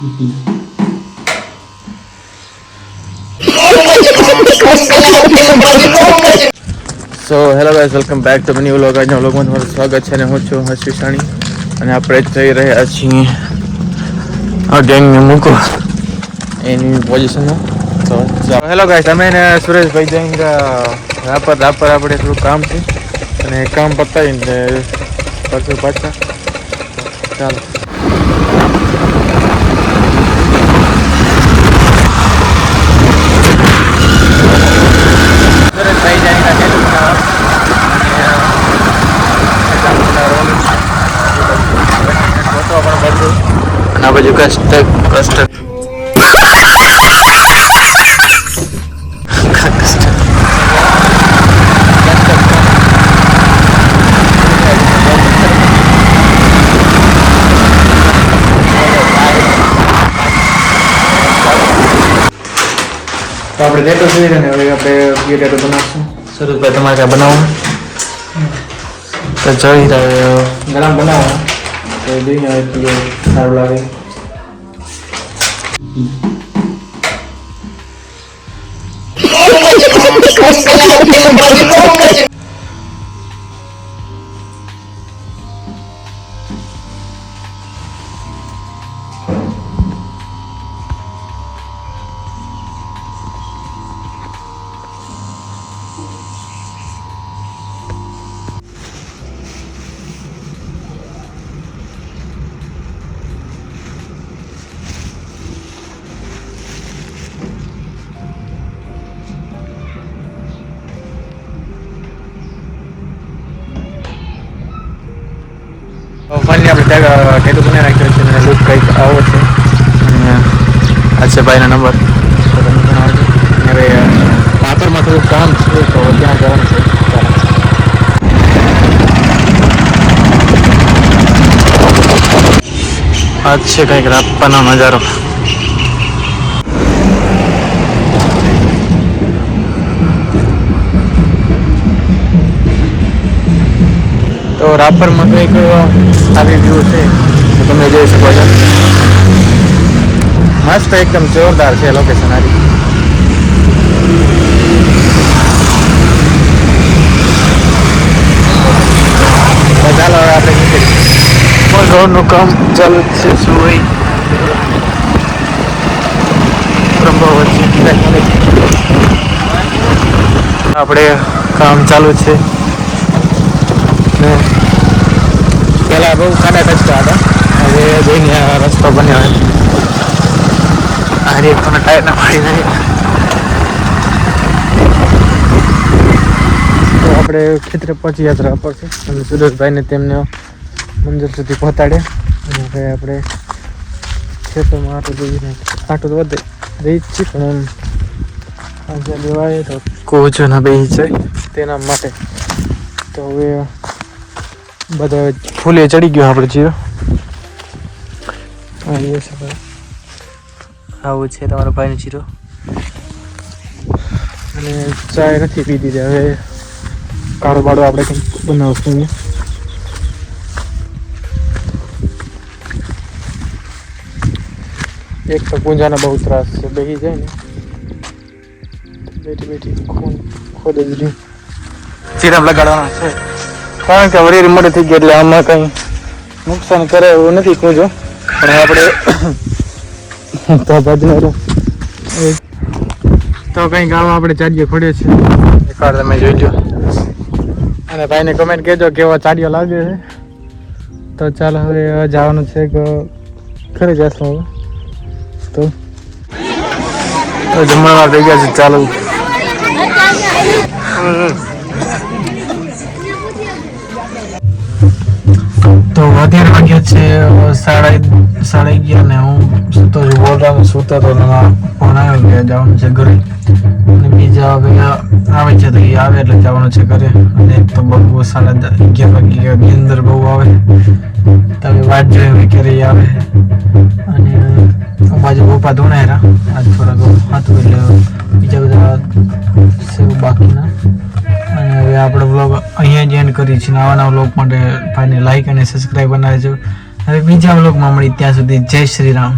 So hello guys, welcome back to new vlog. આજના વ્લોગમાં તમારું સ્વાગત છે અને હું છું હર્ષિ સાણી અને આપણે જઈ રહ્યા છીએ આ ગેંગને મૂકો એની પોઝિશનમાં. તો હેલો ગાઈઝ, અમે ને સુરેશભાઈ જઈને રાપર આપણે થોડું કામ છે અને કામ પતાવીને પાછું પાછા ચાલો. અને આ બાજુ કષ્ટ તો આપણે ટેટો જોઈ રહ્યા ને હવે આપણે બે ટેટો બનાવશું. સુરેશભાઈ તમારે ક્યાં બનાવવું તો જોઈ રહ્યા ગરમ બનાવો તો જોઈએ હવે સારું લાગે. ફાઇનલી આપણે ટેટુ બનાવી નાખ્યો છે અને લુક કંઈક આવો છે. આ છે ભાઈનો નંબર. હવે પાપરમાં થોડું કામ છે તો ત્યાં જવાનું છે. આ છે કંઈક રાપરનો નજારો. તો રાપરમાં તો એક આવી વ્યૂ છે તો તમે જોઈ શકો છો. મસ્ત એકદમ જોરદાર છે લોકેશન આવી. ચાલો હવે આપણે નીકળીએ. રોડનું કામ ચાલુ જ છે. શું હોય આપણે કામ ચાલુ છે. પેલા બહુ ખાડા ખચતા હતા, હવે જોઈને આ રસ્તો બન્યો. આ એક તમે ટાયર ના પાડી નાખી. તો આપણે ખેતરે પહોંચી યાત્રા પર છે અને સુરેશભાઈને તેમને મંદિર સુધી પહોંચાડ્યા અને હવે આપણે ખેતરમાં આટો જોઈને આટો તો વધે રહી જ છે પણ આજે લેવાય તો કોચો ના બે જાય તેના માટે. તો હવે બધા ફૂલે ચડી ગયો આપણે જીરો. આવું છે તમારા ભાઈનો જીરો અને ચાય નથી પી દીધી. હવે કાળો બાળો આપણે કંઈક બનાવશું. એક તો પૂંજાનો બહુ ત્રાસ છે, બેસી જાય ને બેઠી ખૂન ખોદ જ રહ્યું. સિરપ લગાડવાનો છે કારણ કે વરીર મોડે થઈ ગયા એટલે આમાં કંઈ નુકસાન કરે એવું નથી કૂંજો. પણ આપણે તો ભજનારો તો કંઈક આવા આપણે ચાડીઓ ખોડ્યો છે. એકવાર તમે જોઈ લો અને ભાઈને કમેન્ટ કહેજો કેવો ચાડીઓ લાગે છે. તો ચાલો હવે જવાનું છે કે ઘરે જશું હવે. તો જમવા થઈ ગયા છે ચાલુ. તો અત્યારે વાગ્યા છે 11:30 ને હું સૂતો છું. બોલવાનું સૂતો તો ફોન આવ્યો કે જવાનું છે ઘરે અને બીજા હવે આવે છે તો એ આવે એટલે જવાનું છે ઘરે. અને એક તો બહુ 11:30 વાગ્યાની અંદર બહુ આવે તમે વાત જોઈએ ક્યારે આવે. અને બાજુ પપ્પા ધોણાયરા આજ થોડાક હતું એટલે બીજા બધા સેવ બાકીના. અને હવે આપણે વ્લોગ અહીંયા જ એન્ડ કરીએ છીએ. નવા વ્લોગ માટે ભાઈને લાઈક અને સબસ્ક્રાઈબ બનાવજો. હવે બીજા વ્લોગમાં મળી ત્યાં સુધી જય શ્રી રામ.